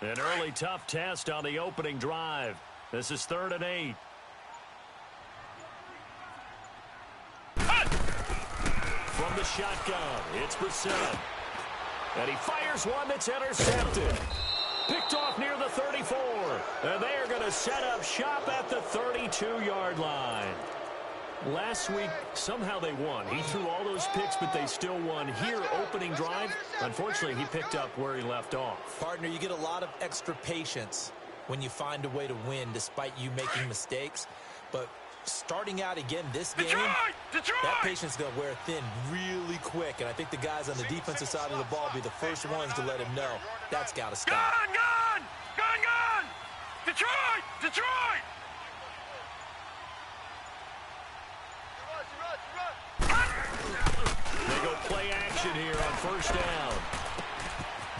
An early tough test on the opening drive. This is 3rd and 8. From the shotgun, it's Brissett. And he fires one that's intercepted. Picked off near the 34. And they are going to set up shop at the 32-yard line. Last week, somehow they won. He threw all those picks, but they still won. Here, opening drive, unfortunately, he picked up where he left off. Partner, you get a lot of extra patience when you find a way to win despite you making mistakes. But starting out again this game, that patience is going to wear thin really quick. And I think the guys on the defensive side of the ball will be the first ones to let him know that's got to stop. Gone! Detroit! They go play action here on first down.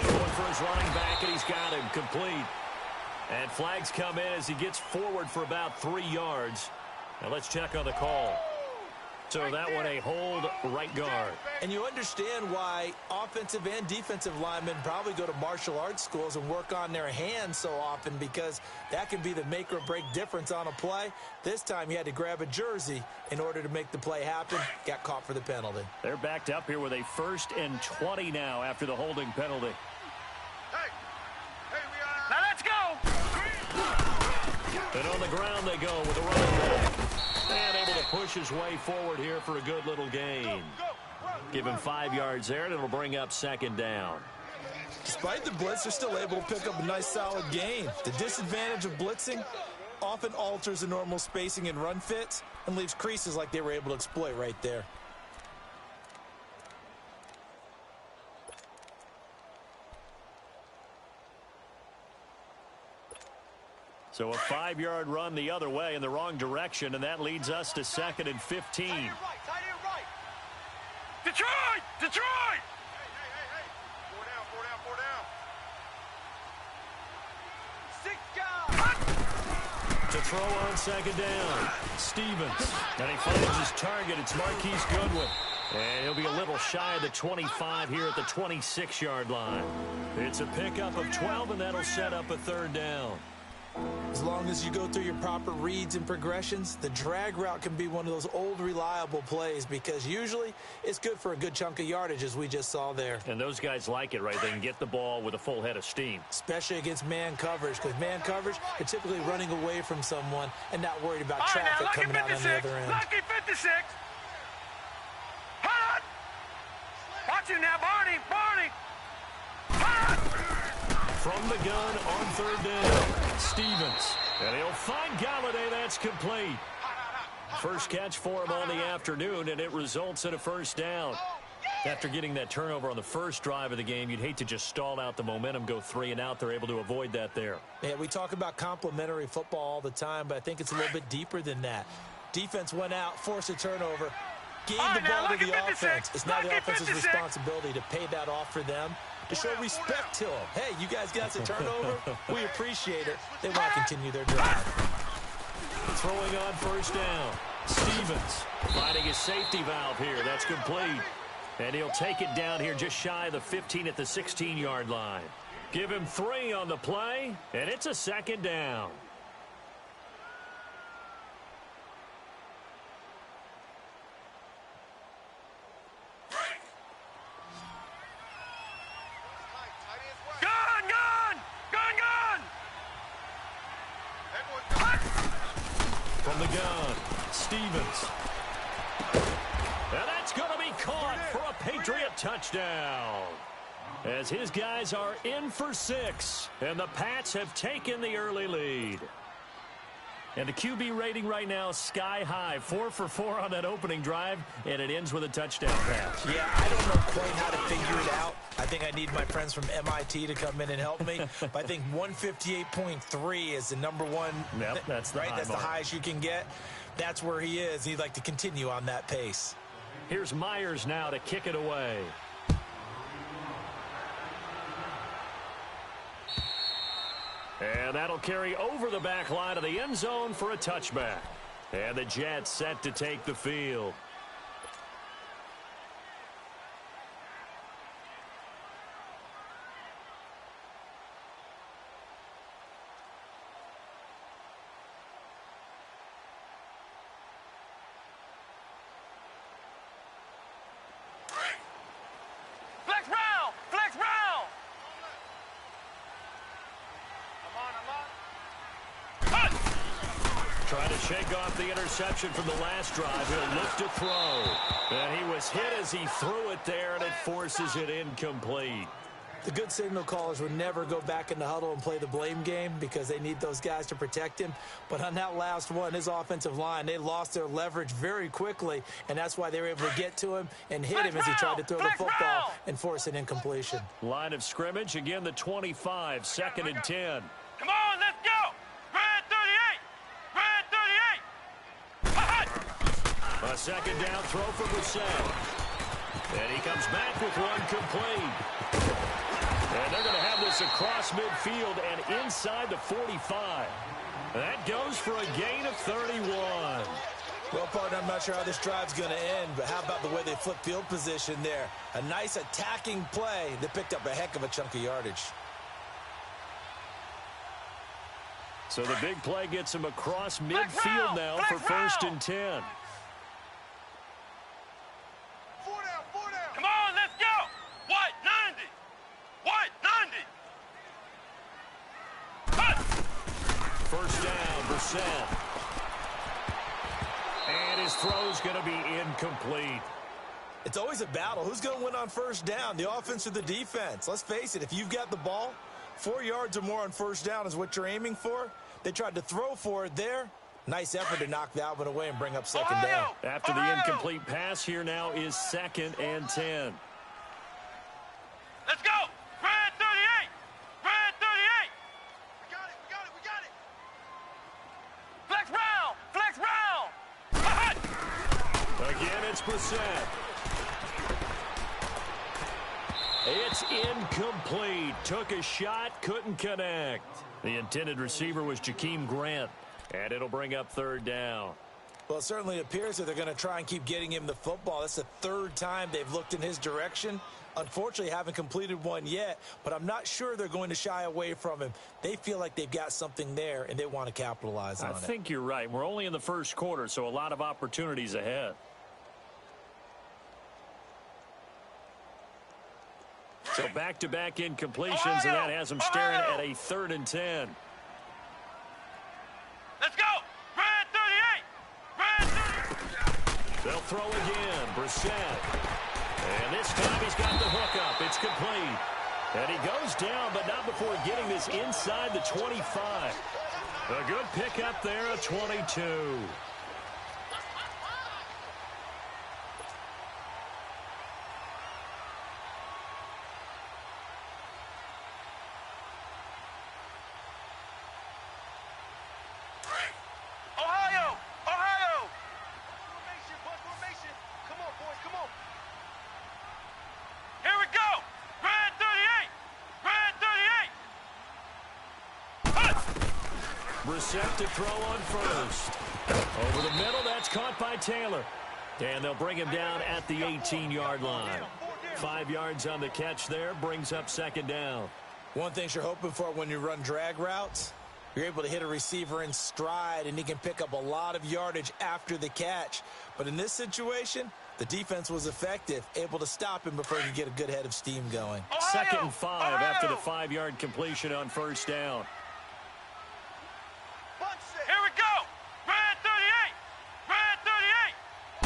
Going for his running back, and he's got him complete. And flags come in as he gets forward for about 3 yards. Now let's check on the call. So that one, a hold, right guard. And you understand why offensive and defensive linemen probably go to martial arts schools and work on their hands so often, because that can be the make or break difference on a play. This time he had to grab a jersey in order to make the play happen. Got caught for the penalty. They're backed up here with a 1st and 20 now after the holding penalty. Now let's go! And on the ground they go with a running back. And able to push his way forward here for a good little gain. Give him 5 yards there, and it'll bring up 2nd down. Despite the blitz, they're still able to pick up a nice solid gain. The disadvantage of blitzing often alters the normal spacing and run fits and leaves creases like they were able to exploit right there. So a 5-yard run the other way in the wrong direction, and that leads us to 2nd and 15. Detroit! Hey! 4 down. 6 guys! To throw on 2nd down, Stevens. And he finds his target. It's Marquise Goodwin. And he'll be a little shy of the 25 here at the 26-yard line. It's a pickup of 12, and that'll set up a 3rd down. As long as you go through your proper reads and progressions, the drag route can be one of those old reliable plays, because usually it's good for a good chunk of yardage, as we just saw there. And those guys like it, right? They can get the ball with a full head of steam. Especially against man coverage, because man coverage, they're typically running away from someone and not worried about traffic coming out on the other end. Lucky 56. Hold on. Watch him now, Barney. Hold on. From the gun on 3rd down, Stevens. And he'll find Galladay. That's complete. First catch for him on the afternoon, and it results in a 1st down. After getting that turnover on the first drive of the game, you'd hate to just stall out the momentum, go 3 and out. They're able to avoid that there. Yeah, we talk about complementary football all the time, but I think it's a little bit deeper than that. Defense went out, forced a turnover, gave the ball to the offense. It's now the offense's responsibility to pay that off for them, to show respect to them. Hey, you guys got a turnover. We appreciate it. They want to continue their drive. Throwing on 1st down, Stevens finding his safety valve here. That's complete. And he'll take it down here just shy of the 15 at the 16-yard line. Give him 3 on the play, and it's a 2nd down. From the gun, Stevens. And that's going to be caught for a Patriot touchdown. As his guys are in for 6, and the Pats have taken the early lead. And the QB rating right now, sky high. 4 for 4 on that opening drive, and it ends with a touchdown pass. Yeah, I don't know quite how to figure it out. I think I need my friends from MIT to come in and help me. But I think 158.3 is the number one. Yep, that's the right. That's mark. the highest you can get. That's where he is. He'd like to continue on that pace. Here's Myers now to kick it away. And that'll carry over the back line of the end zone for a touchback. And the Jets set to take the field. shake off the interception from the last drive. He'll look to throw. And he was hit as he threw it there, and it forces it incomplete. The good signal callers would never go back in the huddle and play the blame game because they need those guys to protect him. But on that last one, his offensive line, they lost their leverage very quickly, and that's why they were able to get to him and hit him as he tried to throw the football and force an incompletion. Line of scrimmage, again the 25, 2nd and 10. Come on, let's go. Red 38. Red 38. A second down throw for Brissett. And he comes back with one complete. And they're going to have this across midfield and inside the 45. That goes for a gain of 31. Well, partner, I'm not sure how this drive's going to end, but how about the way they flip field position there? A nice attacking play that picked up a heck of a chunk of yardage. So the big play gets him across midfield now for 1st and 10. Come on, let's go. White 90. White 90. First down, Brissett. And his throw's going to be incomplete. It's always a battle. Who's going to win on first down, the offense or the defense? Let's face it, if you've got the ball, 4 yards or more on first down is what you're aiming for. They tried to throw for it there. Nice effort to knock that one away and bring up second down. After the incomplete pass, here now is 2nd and 10. Let's go. Red 38. Red 38. We got it. We got it. We got it. Flex round. Flex round. Again, it's Brissett. It's incomplete. Took a shot, couldn't connect. The intended receiver was Jakeem Grant. And it'll bring up 3rd down. Well, it certainly appears that they're going to try and keep getting him the football. That's the 3rd time they've looked in his direction. Unfortunately, haven't completed one yet, but I'm not sure they're going to shy away from him. They feel like they've got something there, and they want to capitalize on it. I think you're right. We're only in the 1st quarter, so a lot of opportunities ahead. So back-to-back incompletions, and that has him staring at a 3rd and 10. Let's go. Red 38. Red 38. They'll throw again. Brissett. And this time he's got the hook up. It's complete. And he goes down, but not before getting this inside the 25. A good pickup there, a 22. Brissett to throw on first. Over the middle, that's caught by Taylor. And they'll bring him down at the 18-yard line. 5 yards on the catch there, brings up 2nd down. One thing you're hoping for when you run drag routes, you're able to hit a receiver in stride, and he can pick up a lot of yardage after the catch. But in this situation, the defense was effective, able to stop him before he could get a good head of steam going. 2nd and 5 after the 5-yard completion on first down. Here we go. Red 38. Red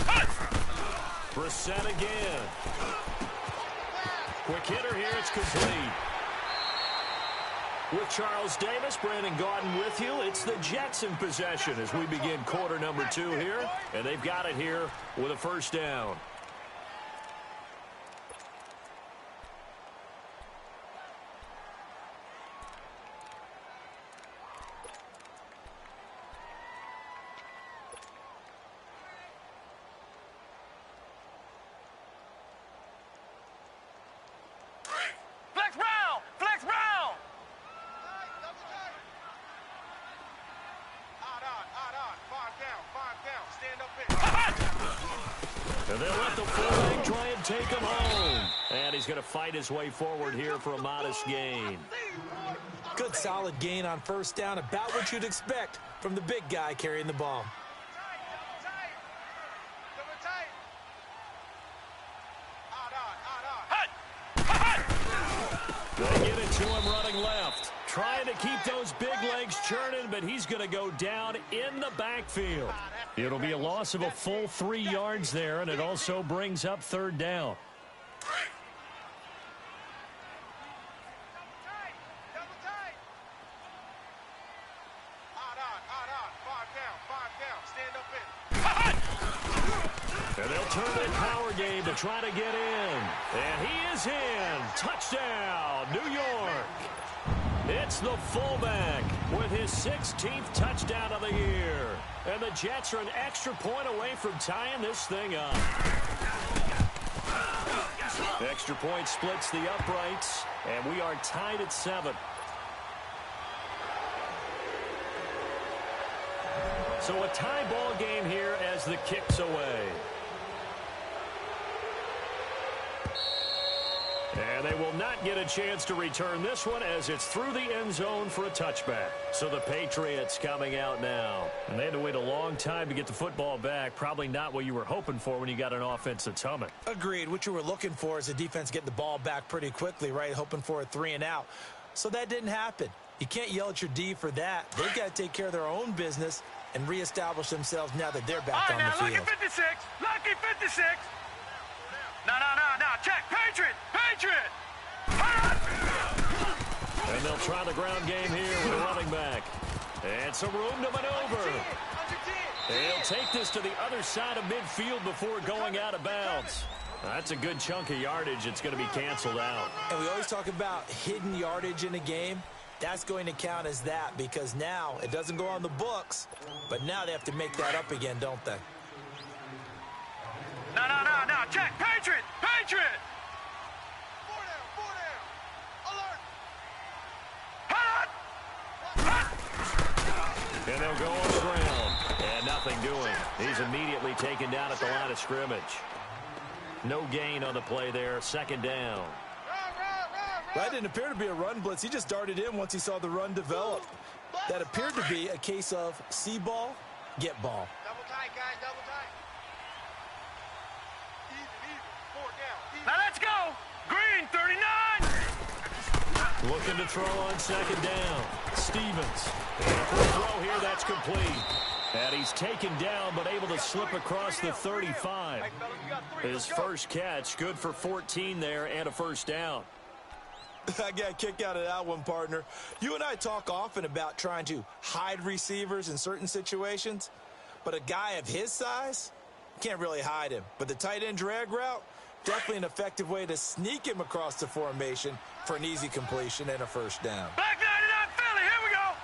38. Brissett again. Quick hitter here. It's complete. With Charles Davis, Brandon Gaudin with you. It's the Jets in possession as we begin quarter number 2 here. And they've got it here with a first down. And they'll let the fullback try and take him home. And he's going to fight his way forward here for a modest gain. Good solid gain on first down, about what you'd expect from the big guy carrying the ball. They get it to him running left. trying to keep those big legs churning, but he's going to go down in the backfield. It'll be a loss of a full 3 yards there, and it also brings up third down. And they'll turn that power game to try to get in. And he is in. Touchdown, New York. It's the fullback with his 16th touchdown of the year. And the Jets are an extra point away from tying this thing up. Extra point splits the uprights, and we are tied at 7. So a tie ball game here as the kick's away. And they will not get a chance to return this one as it's through the end zone for a touchback. So the Patriots coming out now. And they had to wait a long time to get the football back. Probably not what you were hoping for when you got an offense that's humming. Agreed. What you were looking for is the defense getting the ball back pretty quickly, right? Hoping for a 3 and out. So that didn't happen. You can't yell at your D for that. They've got to take care of their own business and reestablish themselves now that they're back on the field. Lucky 56. Lucky 56. No. Check. Patriot. And they'll try the ground game here with a running back. And some room to maneuver. They'll take this to the other side of midfield before going out of bounds. That's a good chunk of yardage. It's going to be canceled out. And we always talk about hidden yardage in a game. That's going to count as that because now it doesn't go on the books, but now they have to make that up again, don't they? No. Check. Patriot. 4 down. Alert. And they'll go on the ground. And nothing doing. He's immediately taken down at the line of scrimmage. No gain on the play there. Second down. That didn't appear to be a run blitz. He just darted in once he saw the run develop. That appeared to be a case of see ball, get ball. Double tight, guys. Double tight. Even. 4 down. Now let's go. Green, 39. Looking to throw on second down. Stevens. And for a throw here, that's complete. And he's taken down, but able to slip across the 35. His first catch, good for 14 there and a first down. I got a kick out of that one, partner. You and I talk often about trying to hide receivers in certain situations, but a guy of his size, can't really hide him. But the tight end drag route, definitely an effective way to sneak him across the formation for an easy completion and a first down. Back 99 Philly, here we go.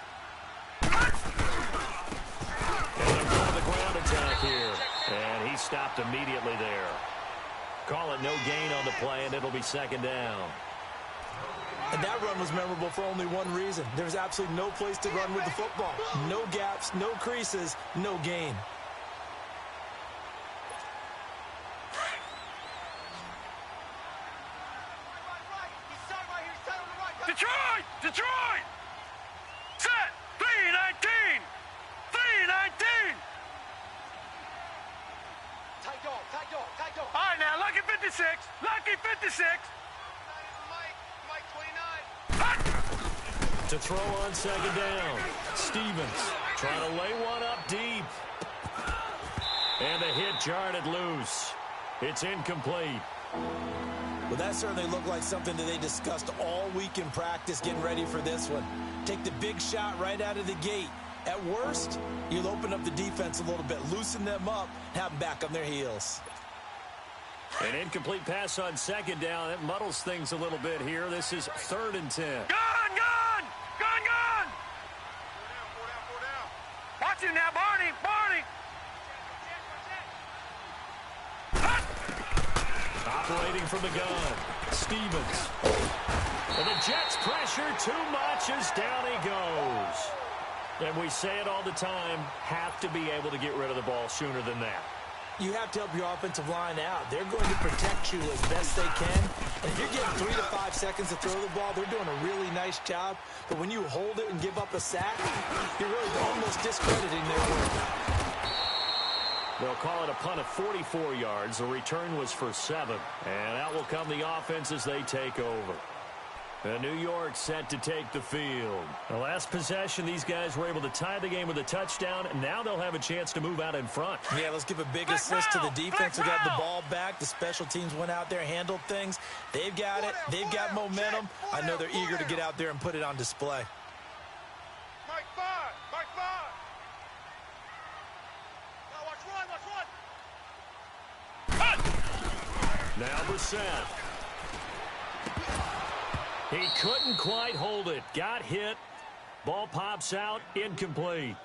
And they're going the ground attack here. And he stopped immediately there. Call it no gain on the play, and it'll be second down. And that run was memorable for only one reason. There's absolutely no place to run with the football. No gaps, no creases, no gain. Detroit! Set! 319! 319! Tight dog. All right, now, lucky 56. Lucky 56. Mike 29. To throw on second down. Stevens trying to lay one up deep. And the hit jarred it loose. It's incomplete. Well, that certainly looked like something that they discussed all week in practice getting ready for this one. Take the big shot right out of the gate. At worst, you'll open up the defense a little bit, loosen them up, have them back on their heels. An incomplete pass on second down. It muddles things a little bit here. This is 3rd and 10. Gone! Watch him now, Barney! Operating from the gun. Stevens. And the Jets pressure too much as down he goes. And we say it all the time, have to be able to get rid of the ball sooner than that. You have to help your offensive line out. They're going to protect you as best they can. And if you're getting 3 to 5 seconds to throw the ball, they're doing a really nice job. But when you hold it and give up a sack, you're really almost discrediting their work. They'll call it a punt of 44 yards. The return was for 7. And out will come the offense as they take over. And New York set to take the field. The last possession, these guys were able to tie the game with a touchdown, and now they'll have a chance to move out in front. Yeah, let's give a big assist to the defense who got the ball back. The special teams went out there, handled things. They've got it. They've got momentum. I know they're eager to get out there and put it on display. Mike 5. Mike 5. Now watch run. Now Brissett. He couldn't quite hold it. Got hit. Ball pops out. Incomplete.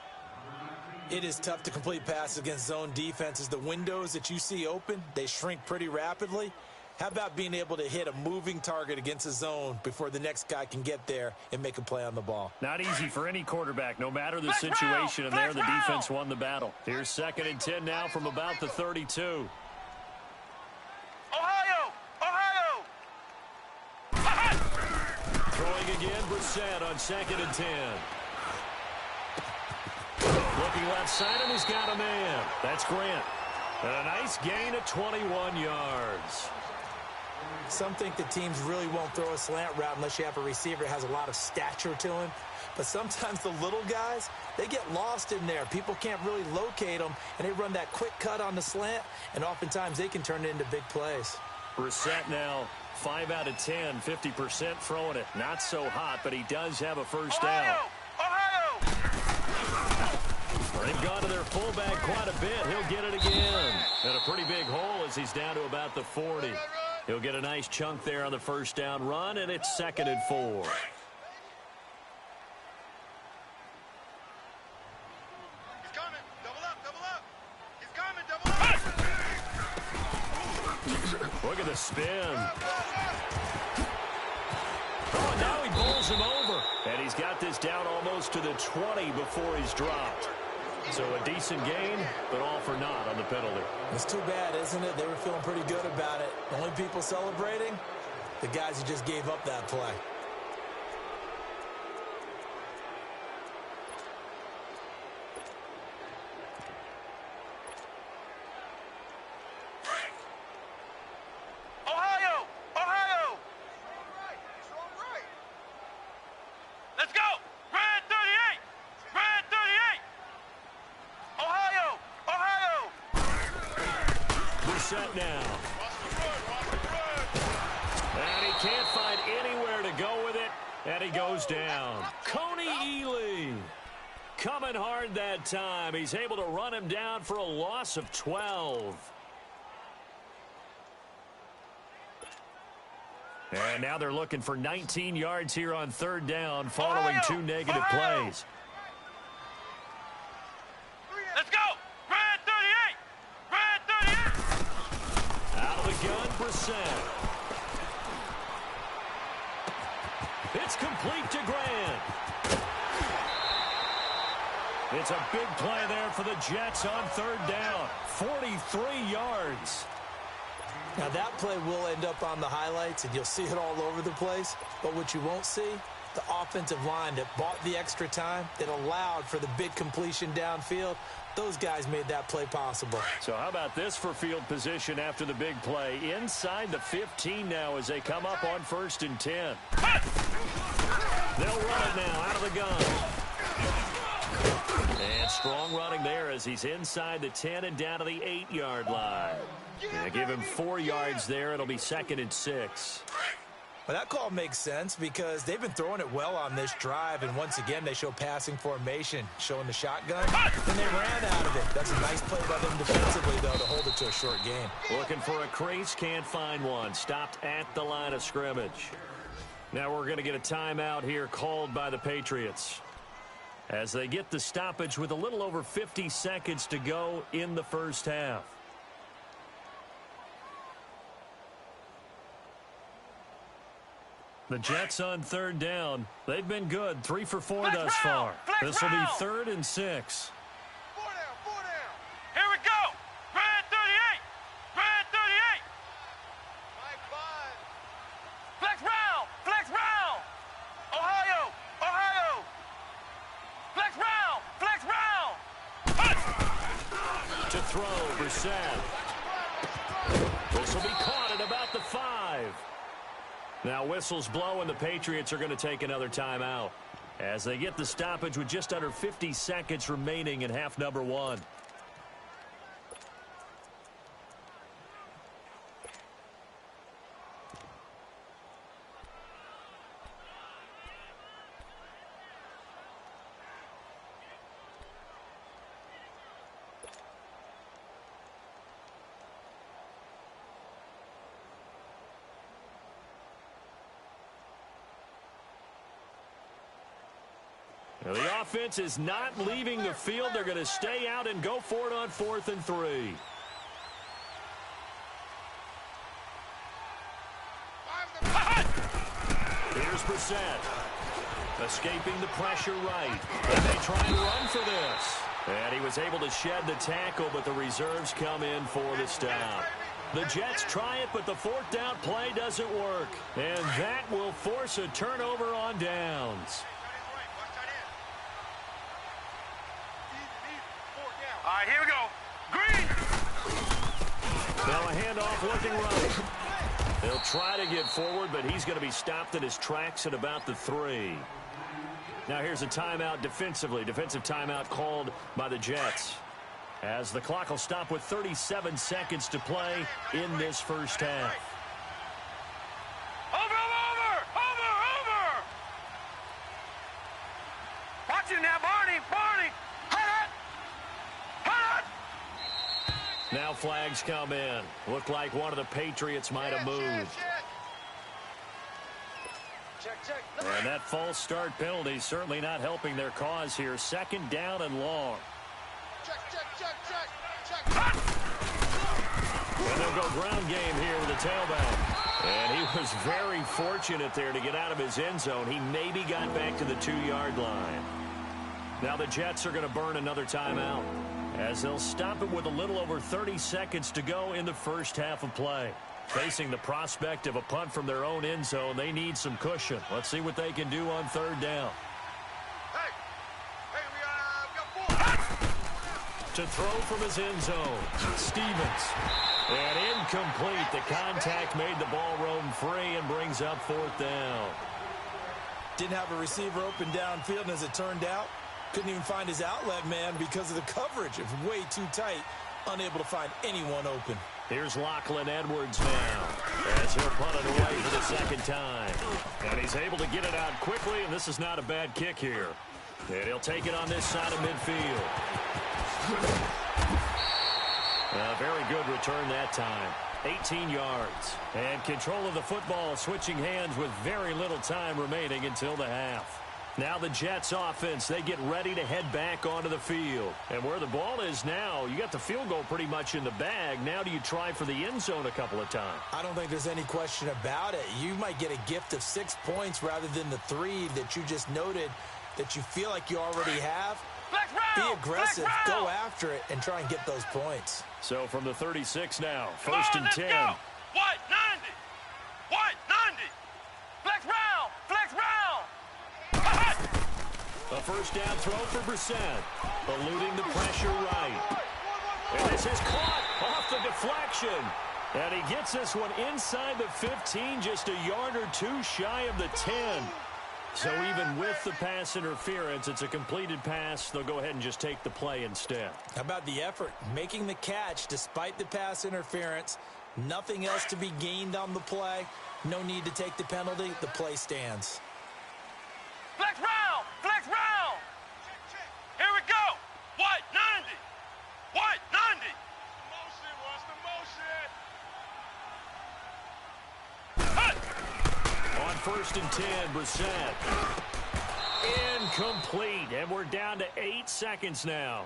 It is tough to complete passes against zone defenses. The windows that you see open, they shrink pretty rapidly. How about being able to hit a moving target against a zone before the next guy can get there and make a play on the ball? Not easy for any quarterback, no matter the situation. And there, the defense won the battle. Here's 2nd and 10 now from about the 32. Throwing again, Brissett on 2nd and 10. Looking left side, and he's got a man. That's Grant. And a nice gain of 21 yards. Some think the teams really won't throw a slant route unless you have a receiver that has a lot of stature to him. But sometimes the little guys, they get lost in there. People can't really locate them, and they run that quick cut on the slant, and oftentimes they can turn it into big plays. Brissett now 5 out of 10, 50% throwing it. Not so hot, but he does have a first down. They've gone to their fullback quite a bit. He'll get it again. And a pretty big hole as he's down to about the 40. He'll get a nice chunk there on the first down run, and it's 2nd and 4. He's coming. Double up. He's coming. Double up. Look at the spin. Oh, and now he bowls him over. And he's got this down almost to the 20 before he's dropped. So a decent gain, but all for naught on the penalty. It's too bad, isn't it? They were feeling pretty good about it. The only people celebrating, the guys who just gave up that play. Set now. And he can't find anywhere to go with it, and he goes down. Coney Ely coming hard that time. He's able to run him down for a loss of 12. And now they're looking for 19 yards here on 3rd down following 2 negative plays. Let's go. Gun Brissett. It's complete to Grant. It's a big play there for the Jets on 3rd down. 43 yards. Now that play will end up on the highlights, and you'll see it all over the place. But what you won't see, the offensive line that bought the extra time, that allowed for the big completion downfield, those guys made that play possible. So how about this for field position after the big play? Inside the 15 now as they come up on 1st and 10. They'll run it now out of the gun. And strong running there as he's inside the 10 and down to the 8-yard line. Yeah, give him 4 yards there. It'll be 2nd and 6. Well, that call makes sense because they've been throwing it well on this drive, and once again they show passing formation, showing the shotgun, and they ran out of it. That's a nice play by them defensively, though, to hold it to a short game. Looking for a crease, can't find one. Stopped at the line of scrimmage. Now we're going to get a timeout here called by the Patriots as they get the stoppage with a little over 50 seconds to go in the first half. The Jets on 3rd down. They've been good. 3 for 4 thus far. This will be 3rd and 6. 4 down. Here we go. Red 38. Red 38. Mike 5. Flex round. Ohio. Flex round. To throw, Brissett. This will be caught at about the 5. Now whistles blow, and the Patriots are going to take another timeout as they get the stoppage with just under 50 seconds remaining in half number one. The offense is not leaving the field. They're going to stay out and go for it on 4th and 3. Here's Brissett. Escaping the pressure right. And they try and run for this. And he was able to shed the tackle, but the reserves come in for the stop. The Jets try it, but the 4th down play doesn't work. And that will force a turnover on downs. All right, here we go. Green! Now a handoff looking right. He'll try to get forward, but he's going to be stopped in his tracks at about the 3. Now here's a timeout defensively. Defensive timeout called by the Jets, as the clock will stop with 37 seconds to play in this first half. Over! Watch it now, Barney! Now flags come in. Looked like one of the Patriots might have moved. And that false start penalty certainly not helping their cause here. 2nd down and long. And they'll go ground game here with the tailback. And he was very fortunate there to get out of his end zone. He maybe got back to the 2-yard line. Now the Jets are going to burn another timeout, as they'll stop it with a little over 30 seconds to go in the first half of play. Facing the prospect of a punt from their own end zone, they need some cushion. Let's see what they can do on 3rd down. To throw from his end zone, Stevens. And incomplete. The contact made the ball roam free and brings up 4th down. Didn't have a receiver open downfield, and as it turned out, couldn't even find his outlet man because of the coverage. It was way too tight, unable to find anyone open. Here's Lachlan Edwards now, as he'll punt it away for the 2nd time. And he's able to get it out quickly, and this is not a bad kick here. And he'll take it on this side of midfield. A very good return that time. 18 yards. And control of the football switching hands with very little time remaining until the half. Now the Jets offense, they get ready to head back onto the field. And where the ball is now, you got the field goal pretty much in the bag. Now do you try for the end zone a couple of times? I don't think there's any question about it. You might get a gift of 6 points rather than the 3 that you just noted that you feel like you already have. Be aggressive, go after it, and try and get those points. So from the 36 now, 1st and 10. Go. White 90. White 90. Flex round. A 1st down throw for Brissett, eluding the pressure right. And this is caught off the deflection. And he gets this one inside the 15, just a yard or 2 shy of the 10. So even with the pass interference, it's a completed pass. They'll go ahead and just take the play instead. How about the effort? Making the catch despite the pass interference. Nothing else to be gained on the play. No need to take the penalty. The play stands. Flex round. Here we go. White 90. White 90. On 1st and 10, Brissett. Incomplete, and we're down to 8 seconds now.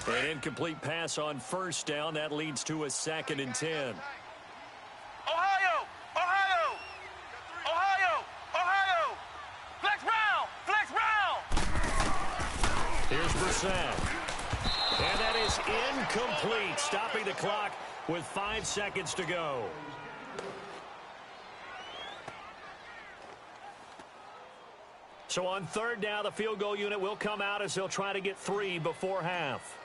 An incomplete pass on 1st down. That leads to a 2nd and 10. Ohio. Flex round. Here's Brissett. And that is incomplete, stopping the clock with 5 seconds to go. So on third down, the field goal unit will come out as they'll try to get 3 before half.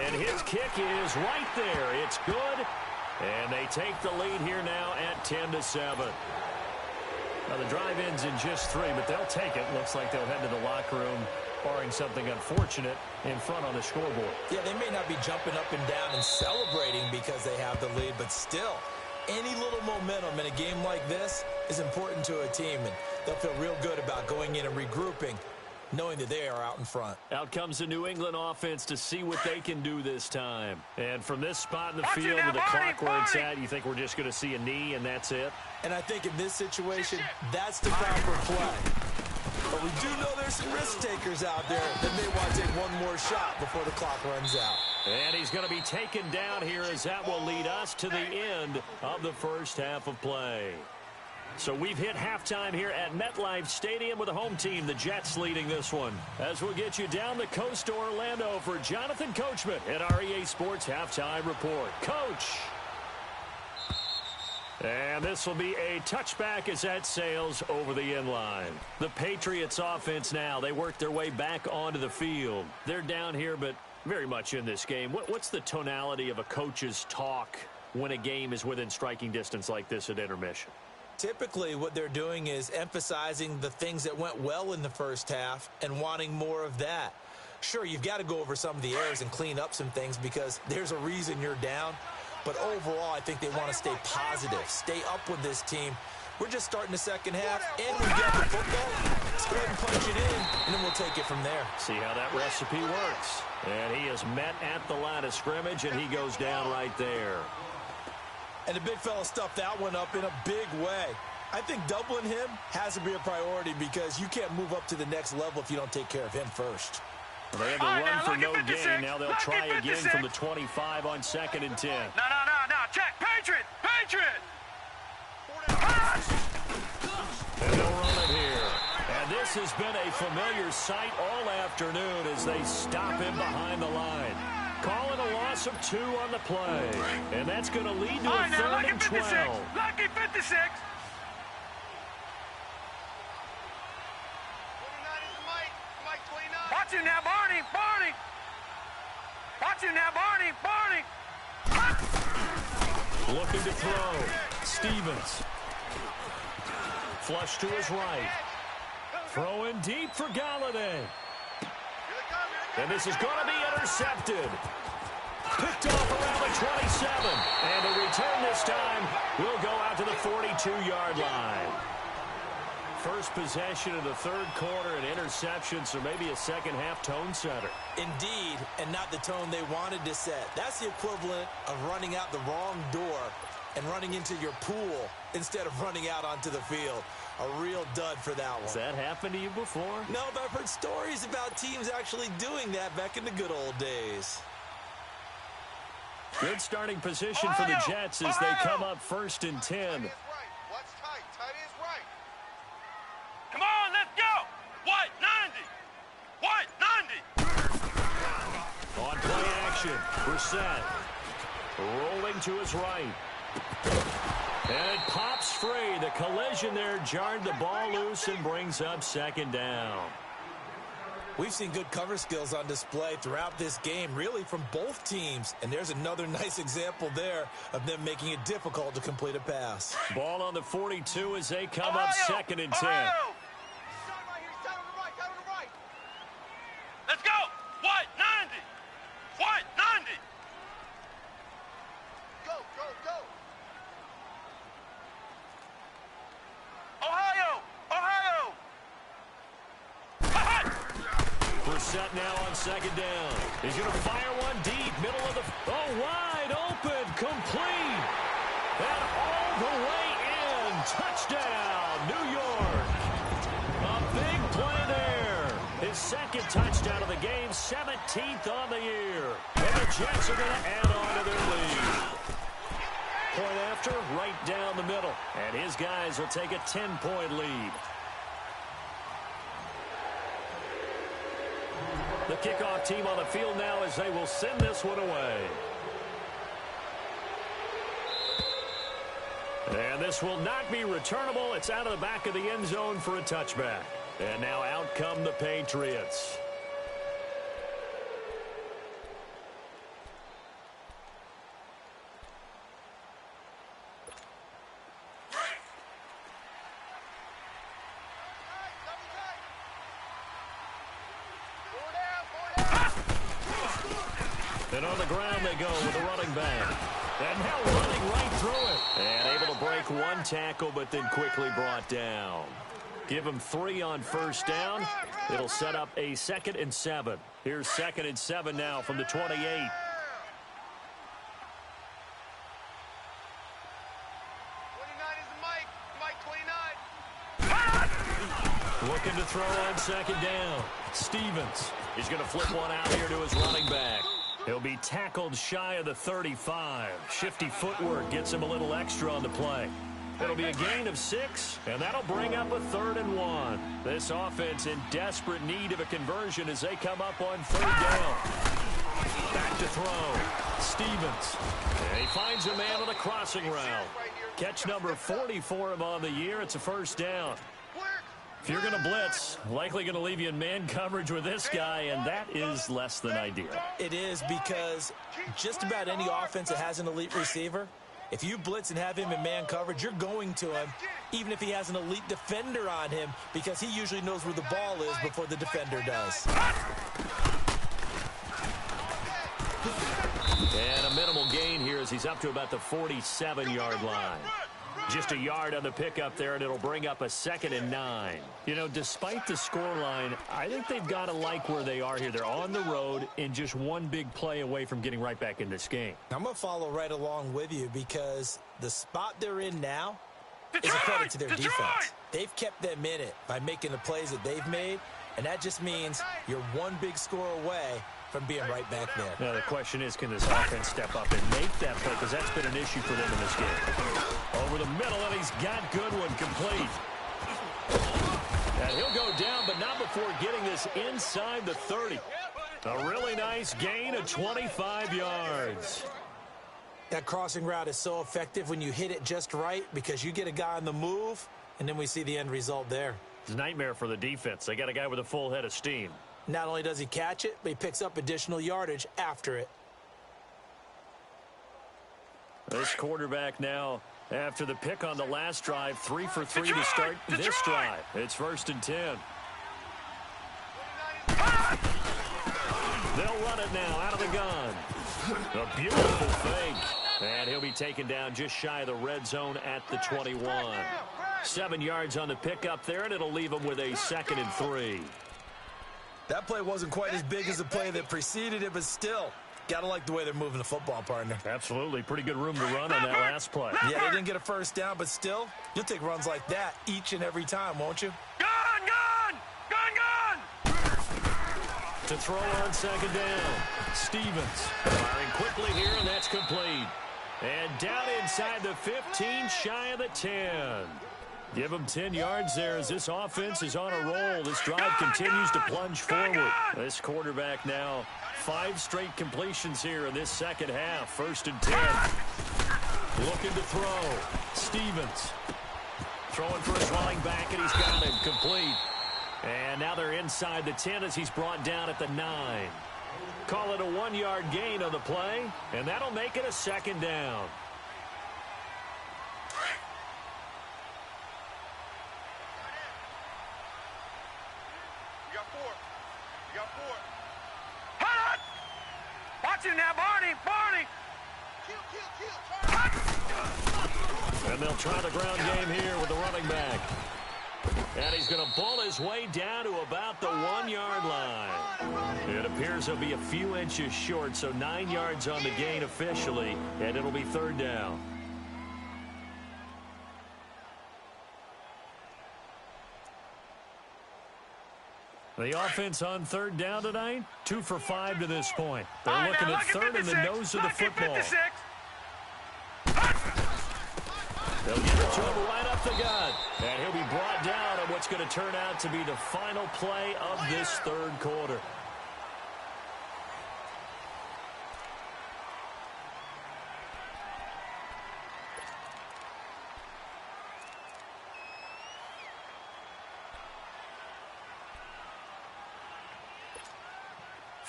And his kick is right there. It's good. And they take the lead here now at 10-7. Now the drive ends in just 3, but they'll take it. Looks like they'll head to the locker room, barring something unfortunate in front on the scoreboard. Yeah, they may not be jumping up and down and celebrating because they have the lead, but still, any little momentum in a game like this is important to a team, and they'll feel real good about going in and regrouping, knowing that they are out in front. Out comes the New England offense to see what they can do this time. And from this spot in the field to the clock where it's at, you think we're just going to see a knee and that's it? And I think in this situation, that's the proper play. But we do know there's some risk takers out there that may want to take one more shot before the clock runs out. And he's going to be taken down here as that will lead us to the end of the first half of play. So we've hit halftime here at MetLife Stadium with the home team, the Jets, leading this one. As we'll get you down the coast to Orlando for Jonathan Coachman at our EA Sports Halftime Report. Coach! And this will be a touchback as that sails over the end line. The Patriots offense now, they work their way back onto the field. They're down here, but very much in this game. What's the tonality of a coach's talk when a game is within striking distance like this at intermission? Typically, what they're doing is emphasizing the things that went well in the first half and wanting more of that. Sure, you've got to go over some of the errors and clean up some things because there's a reason you're down. But overall, I think they want to stay positive, stay up with this team. We're just starting the second half, and we've got the football. Let's go ahead and punch it in, and then we'll take it from there. See how that recipe works. And he is met at the line of scrimmage, and he goes down right there. And the big fella stuffed that one up in a big way. I think doubling him has to be a priority because you can't move up to the next level if you don't take care of him first. They had the run for no gain. Now they'll try again from the 25 on 2nd and 10. No. Check. Patriot. And they'll run it here. And this has been a familiar sight all afternoon as they stop him behind the line. Calling a loss of 2 on the play. And that's going to lead to a 3rd and 12. Lucky 56. Watch him now, Barney. Watch him now, Barney. Looking to throw. Stevens. Flush to his right. Throwing deep for Galladay. And this is going to be intercepted. Picked off around the 27. And the return this time will go out to the 42-yard line. First possession of the third quarter, an interception, so maybe a second-half tone setter. Indeed, and not the tone they wanted to set. That's the equivalent of running out the wrong door and running into your pool instead of running out onto the field. A real dud for that one. Has that happened to you before? No, but I've heard stories about teams actually doing that back in the good old days. Good starting position for the Jets as they come up 1st and 10. Come on, let's go! White 90! On play action, Brissett rolling to his right. And it pops free. The collision there jarred the ball loose and brings up 2nd down. We've seen good cover skills on display throughout this game, really from both teams. And there's another nice example there of them making it difficult to complete a pass. Ball on the 42 as they come up 2nd and 10. Let's go! White 90! White 90! Go! Ohio! Brissett now on 2nd down. He's going to fire one deep, middle of the... wide open, complete. And all the way in. Touchdown, New York. A big play there. His 2nd touchdown of the game, 17th on the year. And the Jets are going to add on to their lead. Point after, right down the middle. And his guys will take a 10-point lead. The kickoff team on the field now as they will send this one away. And this will not be returnable. It's out of the back of the end zone for a touchback. And now out come the Patriots. And on the ground they go with a running back. And now running right through it. And able to break one tackle, but then quickly brought down. Give him 3 on first down. It'll set up a 2nd and 7. Here's 2nd and 7 now from the 28. 29 is the mic. Mike 29. Looking to throw on 2nd down. Stevens. He's going to flip one out here to his running back. He'll be tackled shy of the 35. Shifty footwork gets him a little extra on the play. It'll be a gain of 6, and that'll bring up a 3rd and 1. This offense in desperate need of a conversion as they come up on 3rd down. Back to throw. Stevens. And he finds a man on a crossing route. Catch number 40 for him on the year. It's a 1st down. If you're going to blitz, likely going to leave you in man coverage with this guy, and that is less than ideal. It is, because just about any offense that has an elite receiver, if you blitz and have him in man coverage, you're going to him, even if he has an elite defender on him, because he usually knows where the ball is before the defender does. And a minimal gain here as he's up to about the 47-yard line. Just a yard on the pickup there, and it'll bring up a 2nd and 9. You know, despite the scoreline, I think they've got to like where they are here. They're on the road and just one big play away from getting right back in this game. I'm going to follow right along with you, because the spot they're in now is a credit to their defense. They've kept them in it by making the plays that they've made, and that just means you're one big score away from being right back there. Now, the question is, can this offense step up and make that play? Because that's been an issue for them in this game. Over the middle, and he's got Goodwin complete. And he'll go down, but not before getting this inside the 30. A really nice gain of 25 yards. That crossing route is so effective when you hit it just right, because you get a guy on the move, and then we see the end result there. It's a nightmare for the defense. They got a guy with a full head of steam. Not only does he catch it, but he picks up additional yardage after it. This quarterback now, after the pick on the last drive, 3 for 3 to start this drive. It's 1st and 10. They'll run it now out of the gun. A beautiful fake. And he'll be taken down just shy of the red zone at the 21. 7 yards on the pickup there, and it'll leave him with a 2nd and 3. That play wasn't quite as big as the play that preceded it, but still, got to like the way they're moving the football, partner. Absolutely. Pretty good room to run on that last play. Yeah, they didn't get a 1st down, but still, you'll take runs like that each and every time, won't you? Gone, gone! Gone, gone! To throw on 2nd down. Stevens firing quickly here, and that's complete. And down inside the 15, shy of the 10. Give him 10 yards there as this offense is on a roll. This drive continues to plunge forward. This quarterback now 5 straight completions here in this second half. 1st and 10. Looking to throw. Stevens throwing for his running back, and he's got him complete. And now they're inside the 10 as he's brought down at the 9. Call it a 1-yard gain on the play, and that'll make it a 2nd down. Watch him now, Barney! Barney! And they'll try the ground game here with the running back. And he's going to ball his way down to about the 1-yard line. It appears he'll be a few inches short, so 9 yards on the gain officially, and it'll be 3rd down. The offense on 3rd down tonight, 2 for 5 to this point. They're looking at 3rd in the nose of the football. They'll give it to him right up the gut. And he'll be brought down on what's going to turn out to be the final play of this 3rd quarter.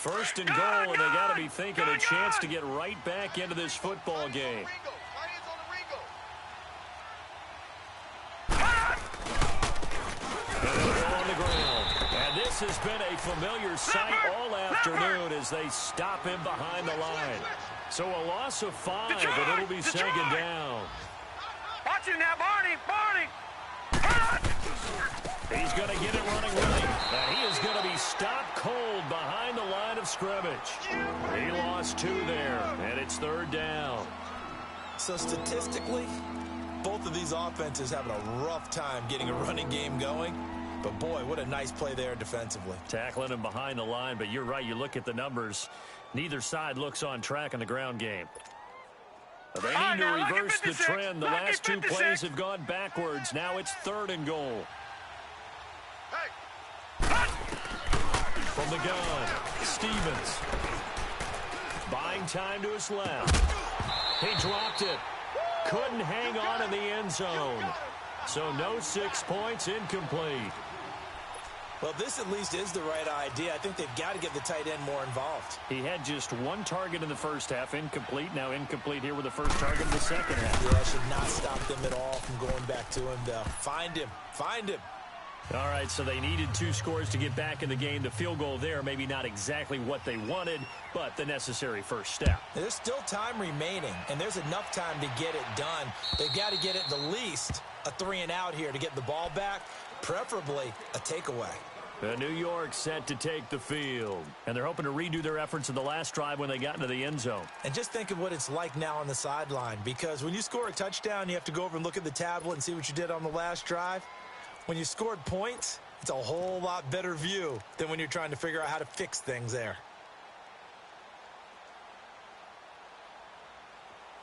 First and goal, and they got to be thinking a chance to get right back into this football game. On the ground. And this has been a familiar sight all afternoon as they stop him behind the line. So a loss of 5, and it'll be second down. Watch it now, Barney! He's going to get it running right. And he is going to be stopped cold behind the line of scrimmage. He lost 2 there, and it's third down. So statistically, both of these offenses having a rough time getting a running game going. But, boy, what a nice play there defensively. Tackling him behind the line, but you're right. You look at the numbers. Neither side looks on track in the ground game. But they need to reverse the trend. The last 2 plays have gone backwards. Now it's third and goal. From the gun, Stevens. Buying time to his left. He dropped it. Couldn't hang on in the end zone. So no 6 points, incomplete. Well, this at least is the right idea. I think they've got to get the tight end more involved. He had just 1 target in the first half, incomplete. Now incomplete here with the first target in the second half. Yeah, should not stop them at all from going back to him, though. Find him. All right, so they needed 2 scores to get back in the game. The field goal there, maybe not exactly what they wanted, but the necessary first step. There's still time remaining, and there's enough time to get it done. They've got to get it the least a 3-and-out here to get the ball back, preferably a takeaway. New York set to take the field, and they're hoping to redo their efforts in the last drive when they got into the end zone. And just think of what it's like now on the sideline, because when you score a touchdown, you have to go over and look at the tablet and see what you did on the last drive. When you scored points, it's a whole lot better view than when you're trying to figure out how to fix things there.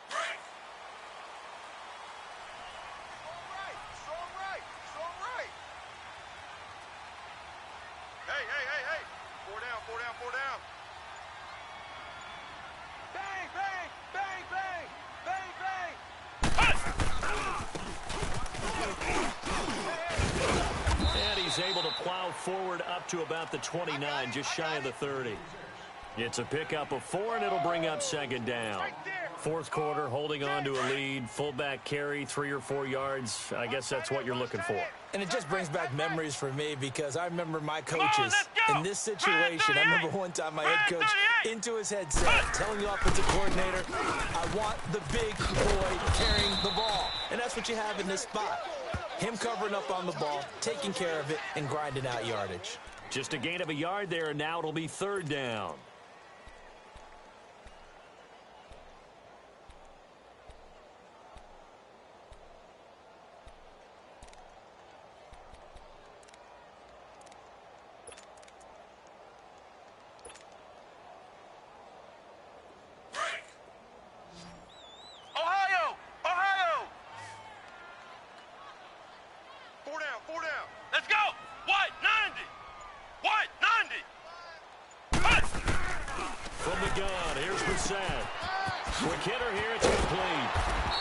Hey. 4 down. And he's able to plow forward up to about the 29, just shy of the 30. It's a pickup of 4, and it'll bring up second down. Fourth quarter, holding on to a lead. Fullback carry, 3 or 4 yards. I guess that's what you're looking for. And it just brings back memories for me because I remember my coaches in this situation. I remember one time my head coach into his headset telling the offensive coordinator, I want the big boy carrying the ball. And that's what you have in this spot. Him covering up on the ball, taking care of it, and grinding out yardage. Just a gain of a yard there, and now it'll be third down. Ohio! 4 down. Let's go! White, 90! From the gun, here's Brissett. Quick hitter here, it's complete.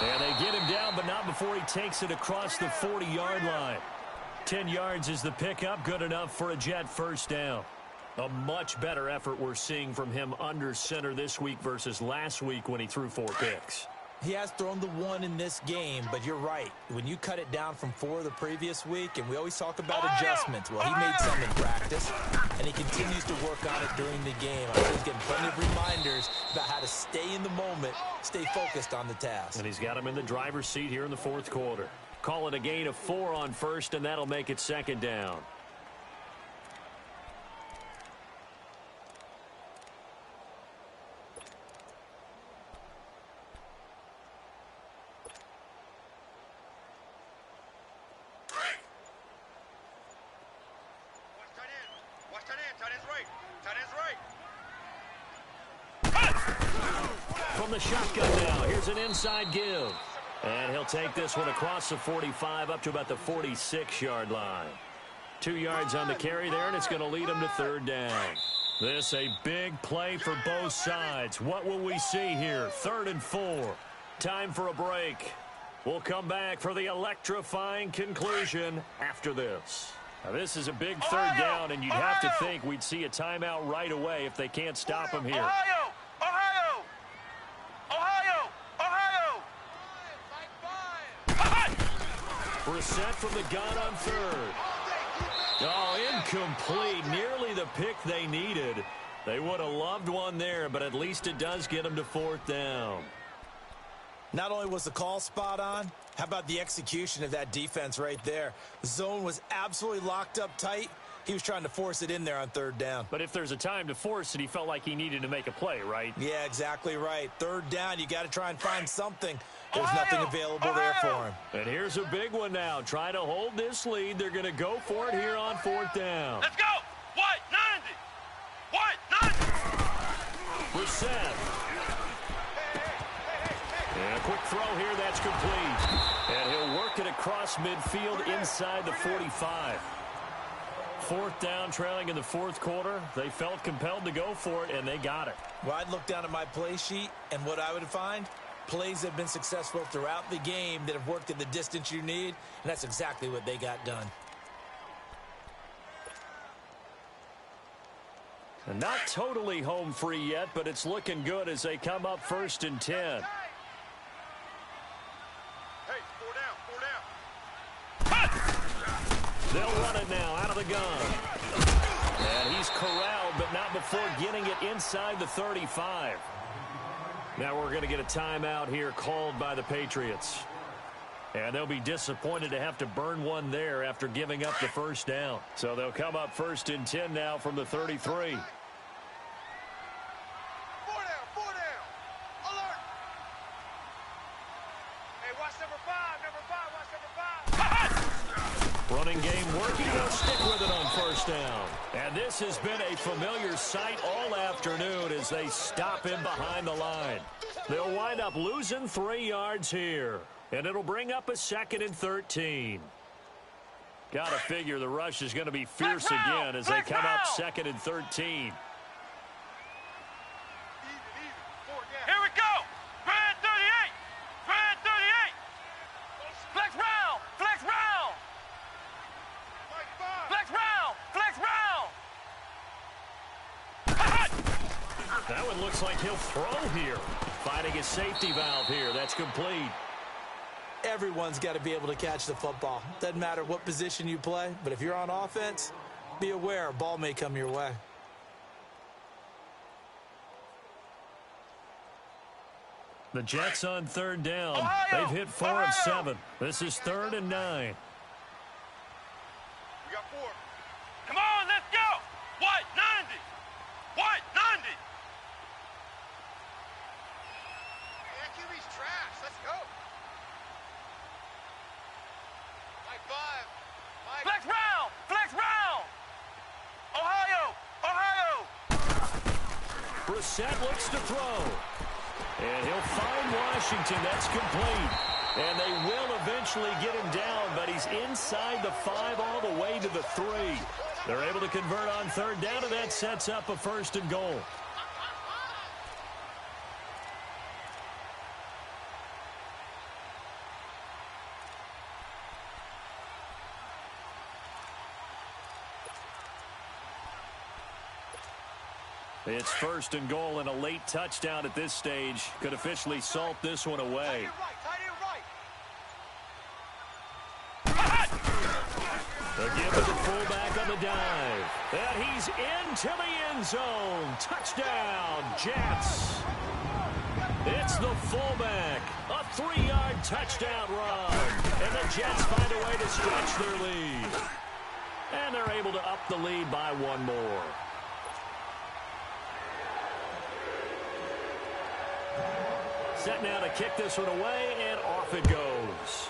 And they get him down, but not before he takes it across the 40-yard line. 10 yards is the pickup, good enough for a Jet first down. A much better effort we're seeing from him under center this week versus last week when he threw 4 picks. He has thrown the 1 in this game, but you're right. When you cut it down from 4 the previous week, and we always talk about adjustments, well, he made some in practice, and he continues to work on it during the game. I think he's getting plenty of reminders about how to stay in the moment, stay focused on the task. And he's got him in the driver's seat here in the fourth quarter. Call it a gain of 4 on first, and that'll make it second down. From the shotgun now, here's an inside give. And he'll take this one across the 45 up to about the 46-yard line. 2 yards on the carry there, and it's going to lead him to third down. This a big play for both sides. What will we see here? 3rd and 4. Time for a break. We'll come back for the electrifying conclusion after this. Now, this is a big third down, and you'd have to think we'd see a timeout right away if they can't stop him here. Ohio! Ohio! Ohio! Ohio! Brissett from the gun on third. Oh, incomplete. Nearly the pick they needed. They would have loved one there, but at least it does get them to fourth down. Not only was the call spot on, how about the execution of that defense right there? The zone was absolutely locked up tight. He was trying to force it in there on third down. But if there's a time to force it, he felt like he needed to make a play, right? Yeah, exactly right. Third down, you got to try and find something. There's nothing available there for him. And here's a big one now. Trying to hold this lead. They're going to go for it here on fourth down. Let's go! White, 90! White, 90! Brissett. And a quick throw here. That's complete. And he'll work it across midfield inside the 45. Fourth down, trailing in the fourth quarter. They felt compelled to go for it, and they got it. Well, I'd look down at my play sheet, and what I would find, plays have been successful throughout the game that have worked in the distance you need, and that's exactly what they got done. And not totally home free yet, but it's looking good as they come up 1st and 10. Hey, 4 down, 4 down. They'll run it now out of the gun. And he's corralled, but not before getting it inside the 35. Now we're going to get a timeout here called by the Patriots. And they'll be disappointed to have to burn one there after giving up the first down. So they'll come up 1st and 10 now from the 33. 4 down, alert! Hey, watch number 5, watch number 5. Running game working. They'll stick with it on first down. And this has been a familiar sight all afternoon as they stop him behind the line. They'll wind up losing 3 yards here. And it'll bring up a 2nd and 13. Got to figure the rush is going to be fierce again as they come up 2nd and 13. Here we go! Red 38! Red 38! Flex round! Flex round! Flex round! Flex round! That one looks like he'll throw here. Finding a safety valve here. That's complete. Everyone's got to be able to catch the football. Doesn't matter what position you play, but if you're on offense, be aware a ball may come your way. The Jets on third down. Ohio! They've hit 4 of 7. This is 3rd and 9. We got 4. Come on, let's go! White, 90! White, 90! Hey, that QB's trash. Let's go. Mike 5. Mike. Flex round! Flex round! Ohio! Ohio! Brissett looks to throw. And he'll find Washington. That's complete. And they will eventually get him down, but he's inside the 5 all the way to the 3. They're able to convert on third down, and that sets up a 1st and goal. It's 1st and goal, and a late touchdown at this stage could officially salt this one away. Again with the fullback on the dive. And he's into the end zone. Touchdown, Jets. It's the fullback. A 3-yard touchdown run. And the Jets find a way to stretch their lead. And they're able to up the lead by 1 more. Set now to kick this one away, and off it goes.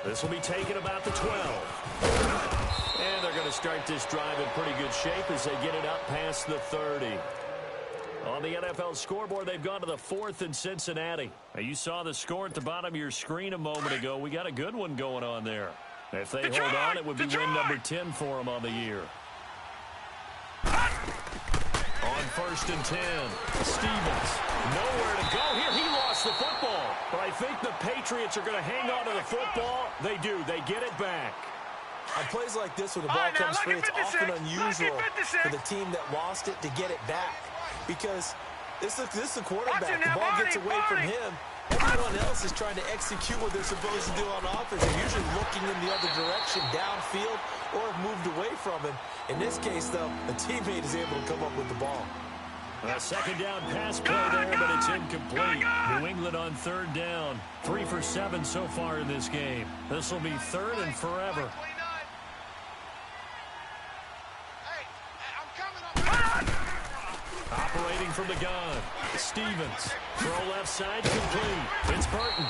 This will be taken about the 12. And they're going to start this drive in pretty good shape as they get it up past the 30. On the NFL scoreboard, they've gone to the 4th in Cincinnati. Now, you saw the score at the bottom of your screen a moment ago. We got a good one going on there. If they hold on, it would be win number 10 for them on the year. On 1st and 10, Stevens, nowhere to go here. He lost the football. But I think the Patriots Patriots are going to hang on to the football. They do. They get it back. On plays like this, when the ball comes free, it's often unusual for the team that lost it to get it back. Because this is the quarterback. The ball gets away from him. Everyone else is trying to execute what they're supposed to do on offense. They're usually looking in the other direction, downfield, or have moved away from him. In this case, though, a teammate is able to come up with the ball. A second down pass play there, but it's incomplete. New England on third down. 3 for 7 so far in this game. This will be third and forever. Operating from the gun, Stevens. Throw left side, complete. It's Burton.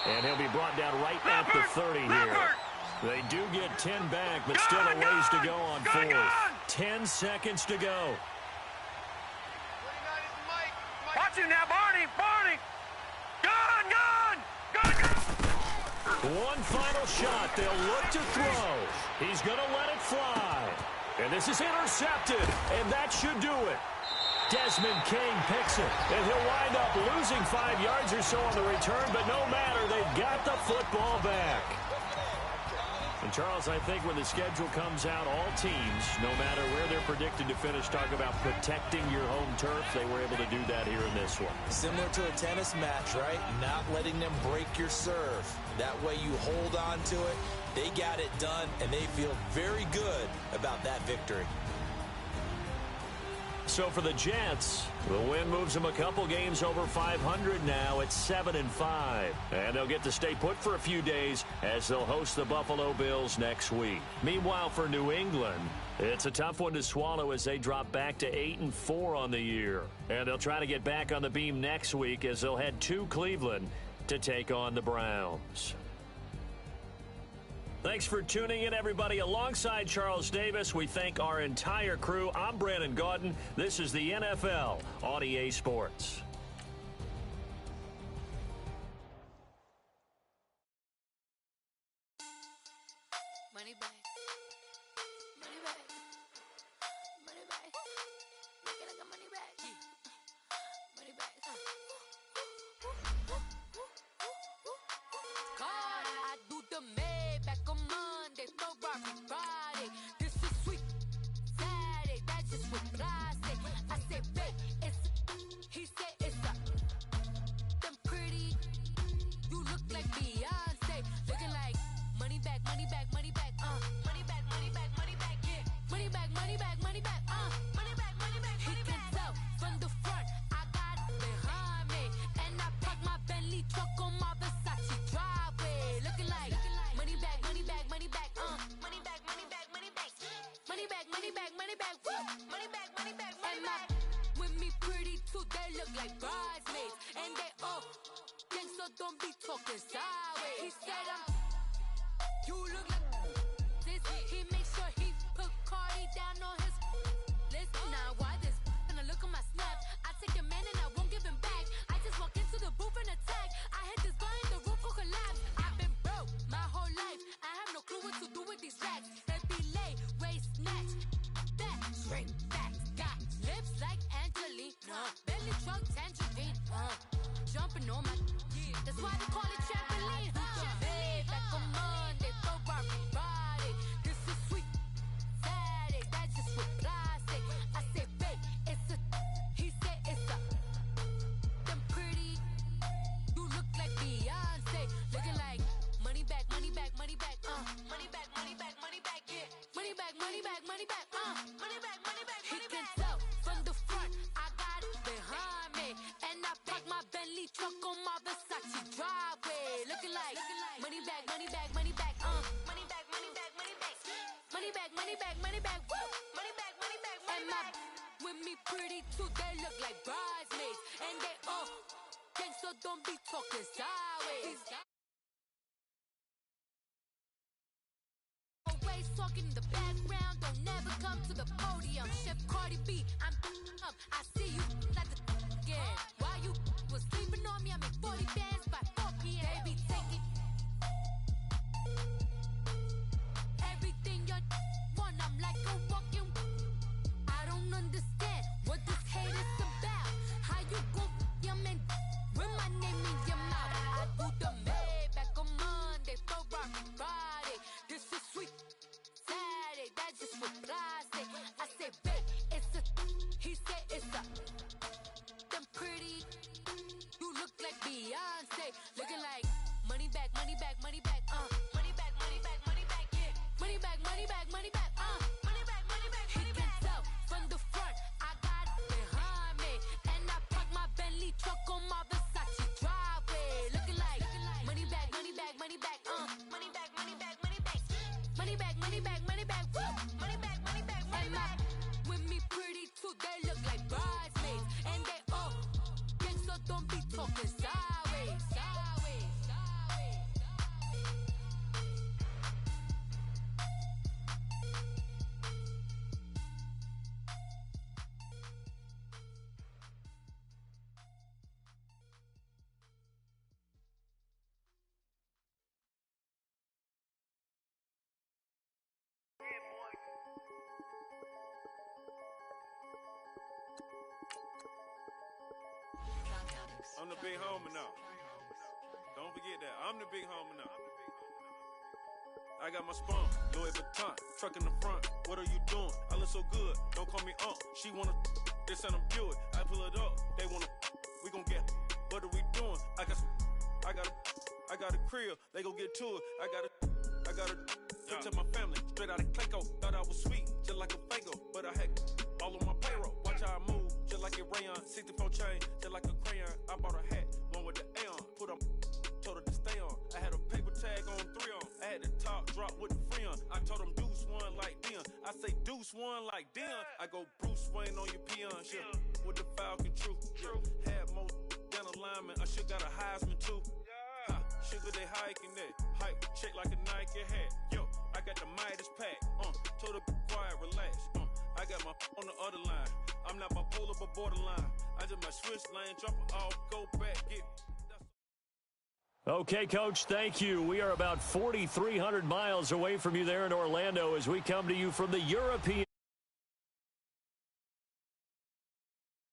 And he'll be brought down right at the 30 here. They do get 10 back, but still a ways to go on fourth. 10 seconds to go. Watch him now, Barney! Barney! Gun! One final shot. They'll look to throw. He's going to let it fly. And this is intercepted, and that should do it. Desmond King picks it, and he'll wind up losing 5 yards or so on the return, but no matter, they've got the football back. And, Charles, I think when the schedule comes out, all teams, no matter where they're predicted to finish, talk about protecting your home turf. They were able to do that here in this one. Similar to a tennis match, right? Not letting them break your serve. That way you hold on to it. They got it done, and they feel very good about that victory. So for the Jets, the win moves them a couple games over 500 now. It's 7-5. And they'll get to stay put for a few days as they'll host the Buffalo Bills next week. Meanwhile, for New England, it's a tough one to swallow as they drop back to 8-4 on the year. And they'll try to get back on the beam next week as they'll head to Cleveland to take on the Browns. Thanks for tuning in, everybody. Alongside Charles Davis, we thank our entire crew. I'm Brandon Gaudin. This is the NFL on EA Sports. Money back. Money back. Money back. Make it like a money back. Money back. God, I do the Maybach on Monday, Ferrari Friday. This is sweet Saturday, that's just what I say. I say, babe, it's he said it's a them pretty. You look like Beyonce, looking like money back, money back, money back, money back, money back, money back, yeah, money back, money back, money back, money back, money back. He can tell from the front, I got it behind me, and I park my Bentley truck on my Versace driveway, looking like money back, money back, money back, money back, money back, money back, money back, money back, money back, money back, money back, money back. With me pretty too, they look like bridesmaids, and they all gang, so don't be talking sideways. He said you look like this. He makes sure he put Cardi down on his list. Now why this? And I look at my snap. I take a man and I won't give him back. I just walk into the booth and attack. I hit this button, the roof will collapse. I've been broke my whole life. I have no clue what to do with these racks. Every lay, waist, snatch, back, straight, back. Got lips like Angelina, belly truck, tangerine, jumping on my. That's why they call it trampoline. Back on Monday, Ferrari Friday. This is sweet Saturday, that's just what I say. I say, babe, it's a. He said it's a. Them pretty. You look like Beyonce, looking like money back, money back, money back, money back, money back, money back, yeah, money back, money back, money back, money back, money back. He can tell from the front, I got it behind me, and I park my Bentley truck on my Versace driveway, looking like money back, money back, money back, money back, money back, money back, money back, money back, money back, money back, money back, money back. With me pretty too, they look like bridesmaids, and they all gang, so don't be talking sideways. Always talking in the background, don't never come to the podium. Chef Cardi B, I'm up. I see you at the again. While you was sleeping on me, I make 40 bands by 4 p.m. Baby, take it. Everything you want, I'm like a walking. I don't understand what this hate is about. How you go your man with my name in your mouth? I do the Maybach. Beyonce. Looking like money back, money back, money back, money back, money back, money back, yeah. Money back, money back, money back, money back, money back, money back. He can tell from the front, I got it behind me. And I park my Bentley truck on my Versace driveway. Looking like money back, money back, money back, money back, money back, money back. Money back, money back, money back, money back, money back, money back. With me pretty too, they look like bridesmaids. And they all gang, so don't be talking sideways, sideways, sideways. I'm the big homie now. Don't forget that. I'm the big homie now. I got my spawn, Louis Vuitton, truck in the front. What are you doing? I look so good. Don't call me She wanna this and I'm Buick. I pull it up. They wanna we gon' get. What are we doing? I got a crib. They gon' get to it. I got a to my family. Straight out of Clayco. Thought I was sweet, just like a Fago. But I had all on my payroll. Watch how I move, just like a rayon. 64 chain, just like a crayon. I bought a hat, one with the A on. Put on, told her to stay on. I had a paper tag on 3 on. I had the top drop with the free on. I told them deuce one like Dion. I say deuce one like Dion. I go Bruce Wayne on your peon. Shit, with the Falcon true. Had more than a lineman. I should got a Heisman too. Sugar, they hiking that. Hike, check like a Nike hat. Yo, I got the Midas pack. Told her be quiet, relax. I got my on the other line. I'm not bipolar, but borderline. I just might switch lane, drop it off, go back, get. Okay, Coach, thank you. We are about 4,300 miles away from you there in Orlando as we come to you from the European.